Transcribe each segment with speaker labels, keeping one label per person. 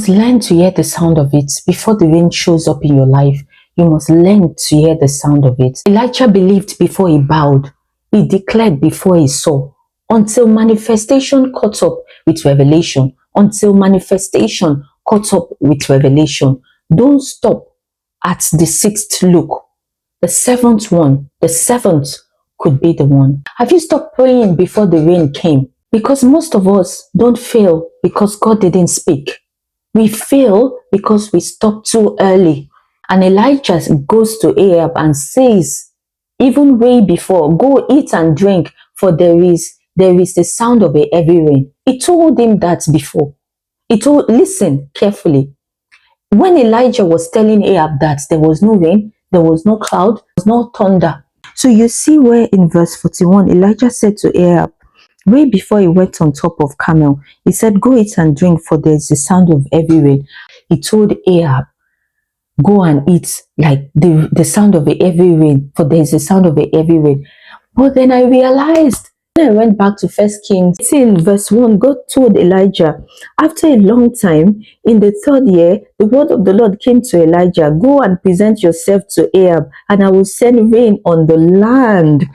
Speaker 1: must learn to hear the sound of it before the rain shows up in your life. You must learn to hear the sound of it. Elijah believed before he bowed. He declared before he saw. Until manifestation caught up with revelation. Until manifestation caught up with revelation. Don't stop at the sixth look. The seventh one, the seventh could be the one. Have you stopped praying before the rain came? Because most of us don't fail because God didn't speak. We fail because we stopped too early. And Elijah goes to Ahab and says, even way before, go eat and drink, for there is the sound of a heavy rain. He told him that before. Listen carefully. When Elijah was telling Ahab that there was no rain, there was no cloud, there was no thunder. So you see where in verse 41, Elijah said to Ahab, way before he went on top of Carmel, he said, go eat and drink, for there is the sound of heavy rain. He told Ahab, go and eat, like the sound of a heavy rain, for there is the sound of a heavy rain. But then I realized, when I went back to 1 Kings 18 verse 1, God told Elijah, after a long time, in the third year, the word of the Lord came to Elijah, go and present yourself to Ahab, and I will send rain on the land.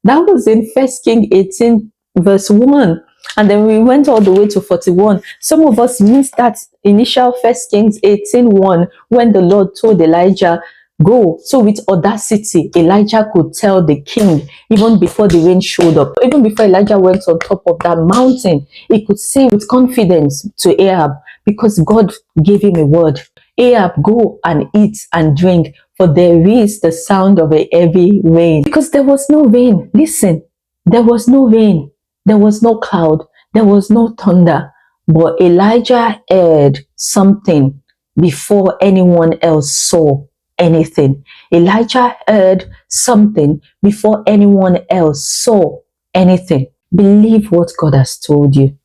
Speaker 1: That was in 1 Kings 18 verse 1. And then we went all the way to 41. Some of us missed that initial 1 Kings 18:1 when the Lord told Elijah, go. So with audacity, Elijah could tell the king, even before the rain showed up, even before Elijah went on top of that mountain, he could say with confidence to Ahab, because God gave him a word. Ahab, go and eat and drink, for there is the sound of a heavy rain. Because there was no rain. Listen, there was no rain. There was no cloud. There was no thunder. But Elijah heard something before anyone else saw anything. Elijah heard something before anyone else saw anything. Believe what God has told you.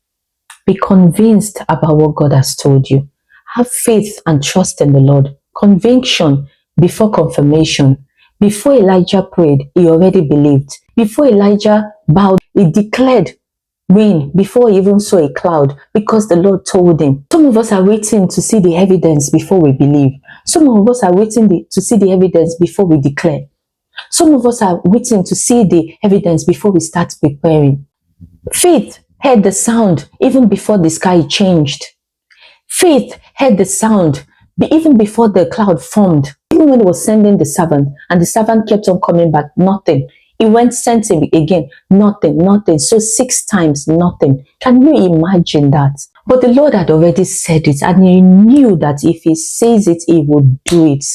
Speaker 1: Be convinced about what God has told you. Have faith and trust in the Lord. Conviction before confirmation. Before Elijah prayed, he already believed. Before Elijah bowed, he declared rain before he even saw a cloud, because the Lord told him. Some of us are waiting to see the evidence before we believe. Some of us are waiting to see the evidence before we declare. Some of us are waiting to see the evidence before we start preparing. Faith heard the sound even before the sky changed. Faith heard the sound even before the cloud formed. Even when he was sending the servant, and the servant kept on coming back, nothing. He went, sent him again, nothing, nothing. So 6 times, nothing. Can you imagine that? But the Lord had already said it, and he knew that if he says it, he would do it.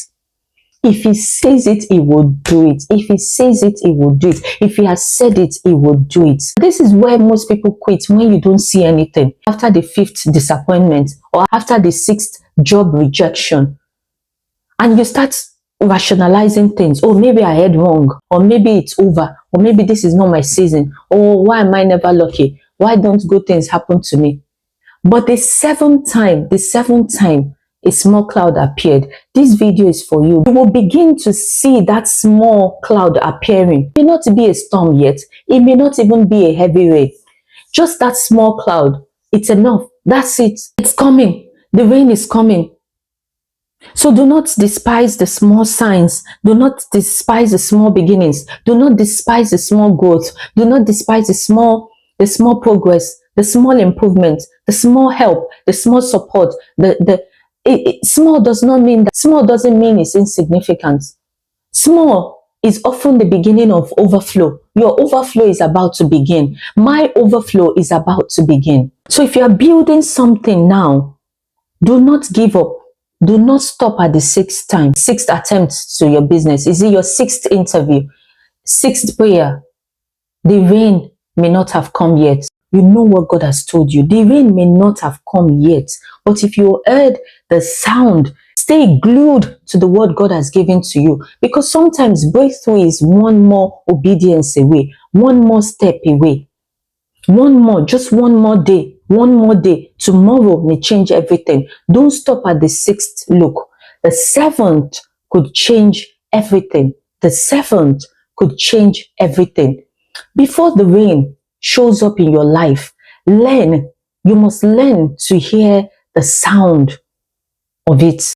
Speaker 1: If he says it, he will do it. If he says it, he will do it. If he has said it, he will do it. This is where most people quit, when you don't see anything. After the 5th disappointment, or after the 6th job rejection, and you start rationalizing things. Oh, maybe I heard wrong, or maybe it's over, or maybe this is not my season, or why am I never lucky? Why don't good things happen to me? But the seventh time, a small cloud appeared. This video is for you. You will begin to see that small cloud appearing. It may not be a storm yet. It may not even be a heavy rain. Just that small cloud. It's enough. That's it. It's coming. The rain is coming. So do not despise the small signs. Do not despise the small beginnings. Do not despise the small growth. Do not despise the small progress, the small improvement, the small help, the small support. Small doesn't mean it's insignificant. Small is often the beginning of overflow. Your overflow is about to begin. My overflow is about to begin. So if you are building something now, do not give up. Do not stop at the 6th attempt to your business. Is it your 6th interview? 6th prayer? The rain may not have come yet. You know what God has told you. The rain may not have come yet. But if you heard the sound, stay glued to the word God has given to you. Because sometimes breakthrough is one more obedience away. One more step away. Just one more day. One more day. Tomorrow may change everything. Don't stop at the 6th look. The 7th could change everything. The 7th could change everything. Before the rain shows up in your life, you must learn to hear the sound of it.